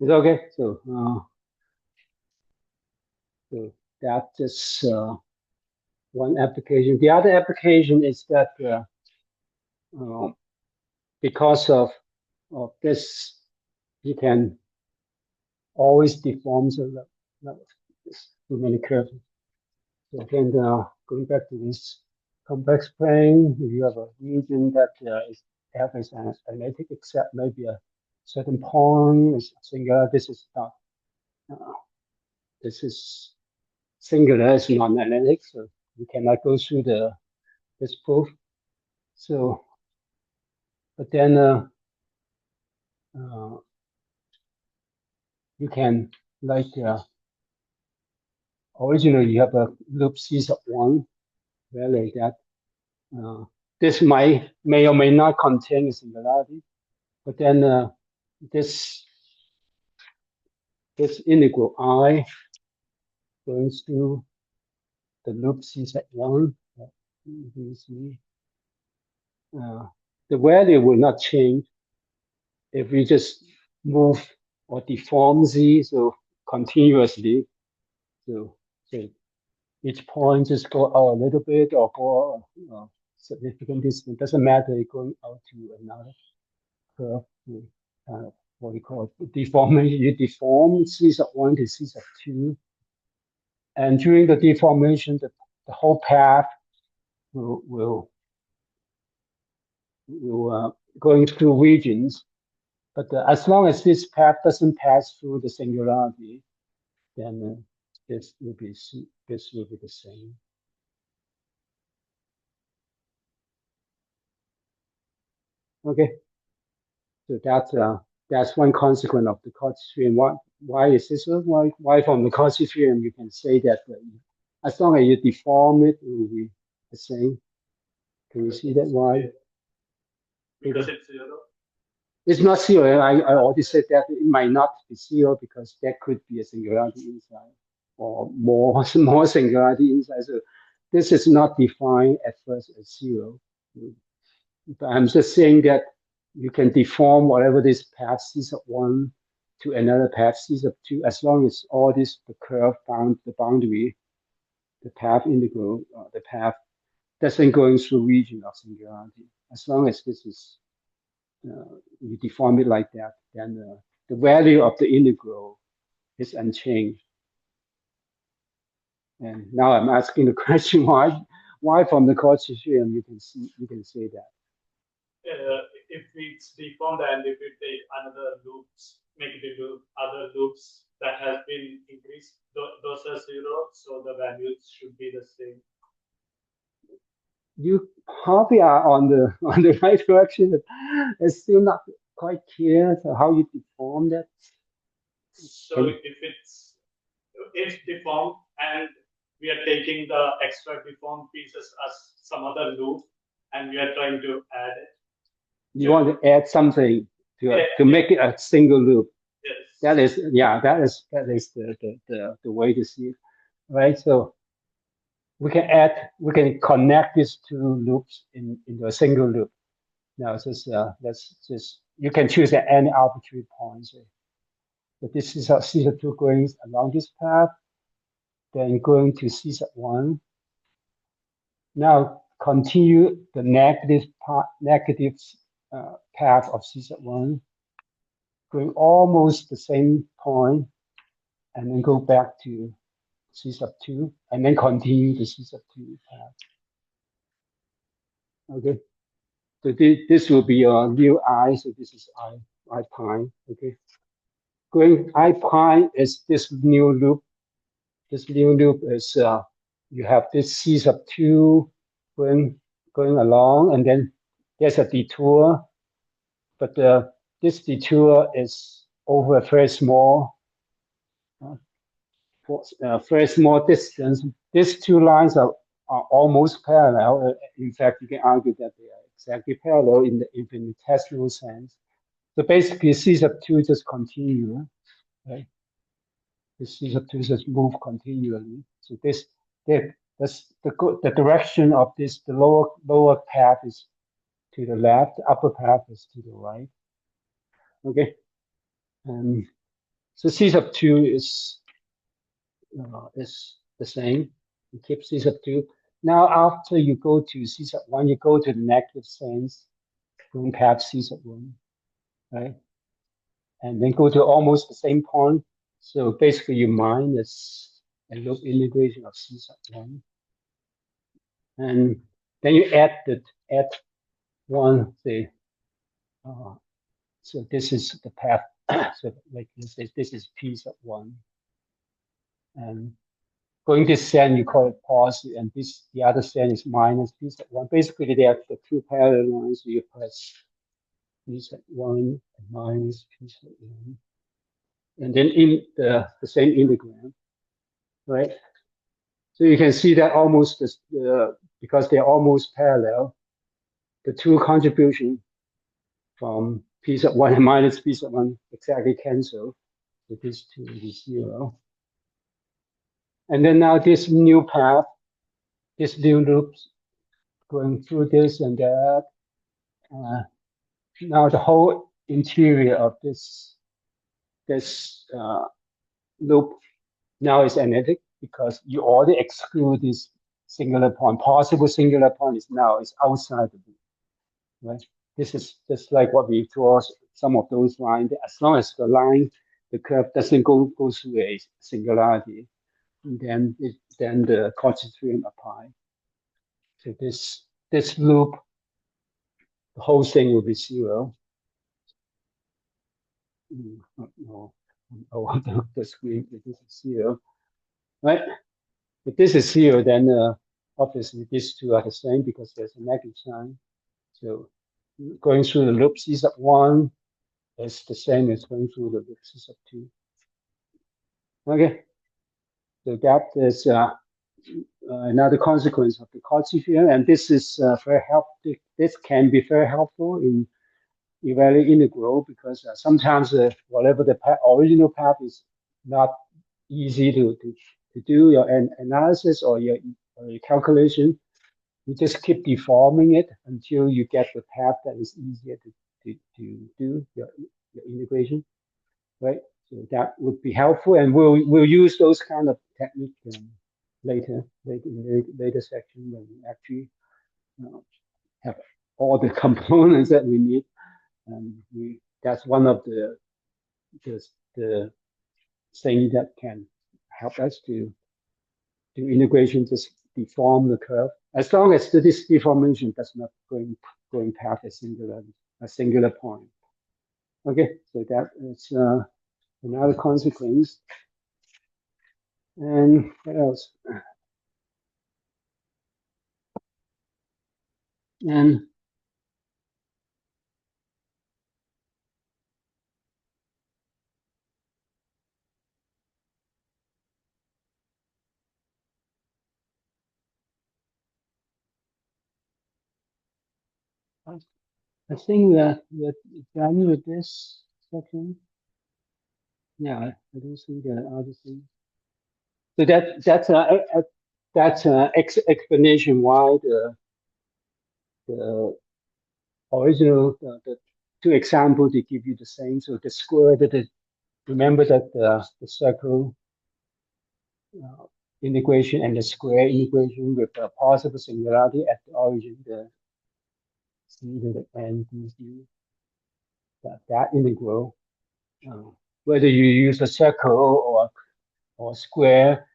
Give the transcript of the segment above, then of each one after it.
It's okay. So that is one application. The other application is that uh, because of this, you can always deform too many curves. So again, going back to this complex plane, if you have a region that is F is analytic, except maybe a certain point is singular. This is not. Uh, this is singular. It's non-analytic, so you cannot go through this proof. So, but then uh, you can like originally you have a loop C sub one, value that uh, this may or may not contain a singularity, but then this this integral I going through the loop C sub one, uh, the value will not change if we just move or deform Z so continuously. So each point just go out a little bit or go significant distance. Doesn't matter going out to another curve. What we call it, deformation. You deform C sub one to C sub two, and during the deformation, the whole path will going through regions. But as long as this path doesn't pass through the singularity, then this will be the same. Okay, so that's one consequence of the Cauchy theorem. Why is this? Why from the Cauchy theorem you can say that as long as you deform it, it will be the same. Can you see that? Why? Because it's zero. It's not zero. I already said that it might not be zero because there could be a singularity inside or more singularity inside. So this is not defined at first as zero. But I'm just saying that you can deform whatever this path C sub one to another path C sub two as long as all this the curve bound the boundary, the path integral, the path doesn't going through region of singularity. As long as this is you deform it like that, then the value of the integral is unchanged. And now I'm asking the question why from the Cauchy theorem you can say that. If it's deformed and if we take another loops, negative loop, other loops that has been increased, those are zero, so the values should be the same. You probably are on the right direction, but it's still not quite clear how you deform that. So if deformed and we are taking the extra deformed pieces as some other loop and we are trying to add it. You want to add something to make it a single loop. Yes. That is the way to see it, right? So we can connect these two loops into a single loop. Now let's just you can choose at any arbitrary point. But this is C sub two going along this path, then going to C sub one. Now continue the negative path of C sub one, going almost the same point, and then go back to C sub two, and then continue the C sub two path. Okay, so this will be your new I. So this is I prime. Okay, going I prime is this new loop. This new loop is you have this C sub two going along, and then there's a detour, but this detour is over a very small distance. These two lines are almost parallel. In fact, you can argue that they are exactly parallel in the infinitesimal sense. So basically, C sub two just continue, right? The C sub two just move continually. So the direction of this, the lower path is to the left, the upper path is to the right. Okay. So C sub 2 is the same. You keep C sub 2. Now, after you go to C sub 1, you go to the negative sense, going past C sub 1, right? And then go to almost the same point. So basically, you minus a loop integration of C sub 1. And then you add one, say, so this is the path. So like this is P sub 1. And going this send, you call it positive, and this the other send is minus P sub 1. Basically, they are the two parallel lines. So you press P sub 1 and minus P sub 1. And then in the same integram, right? So you can see that almost because they're almost parallel, the two contribution from P sub 1 and minus P sub 1 exactly cancel. So this 2 is 0. And then now this new path, this new loops going through this and that. Now the whole interior of this loop now is analytic because you already exclude this singular point. Possible singular point is now is outside of it, right? This is just like what we draw some of those lines. As long as the curve doesn't go through a singularity, then the Cauchy theorem apply. So this loop, the whole thing will be 0. No, the screen. This is 0, right? If this is 0, then obviously these two are the same because there's a negative sign. So going through the loop C sub 1 is the same as going through the loop C sub 2. Okay, so that is another consequence of the Cauchy theorem, and this is very helpful. This can be very helpful in evaluating integral because sometimes whatever the original path is not easy to do your analysis or your calculation. You just keep deforming it until you get the path that is easier to do your integration, right? So that would be helpful, and we'll use those kind of techniques later in the later section when we actually have all the components that we need. And that's one of the things that can help us to do integration, just deform the curve. As long as this deformation does not going past a singular point. Okay, so that is another consequence. And what else? And I think we're done with this section. Yeah, I don't think there are other things. So that's an explanation why the original the two examples they give you the same. So the square remember that the circle integration and the square integration with a possible singularity at the origin, the c to the n dc, that integral, whether you use a circle or square,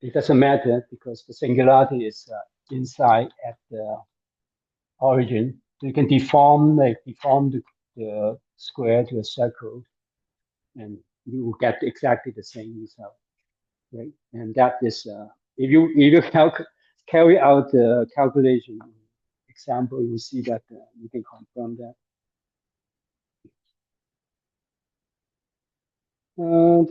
it doesn't matter because the singularity is inside at the origin. So you can deform the square to a circle, and you will get exactly the same result, right? And that is if you carry out the calculation example, you will see that you can confirm that.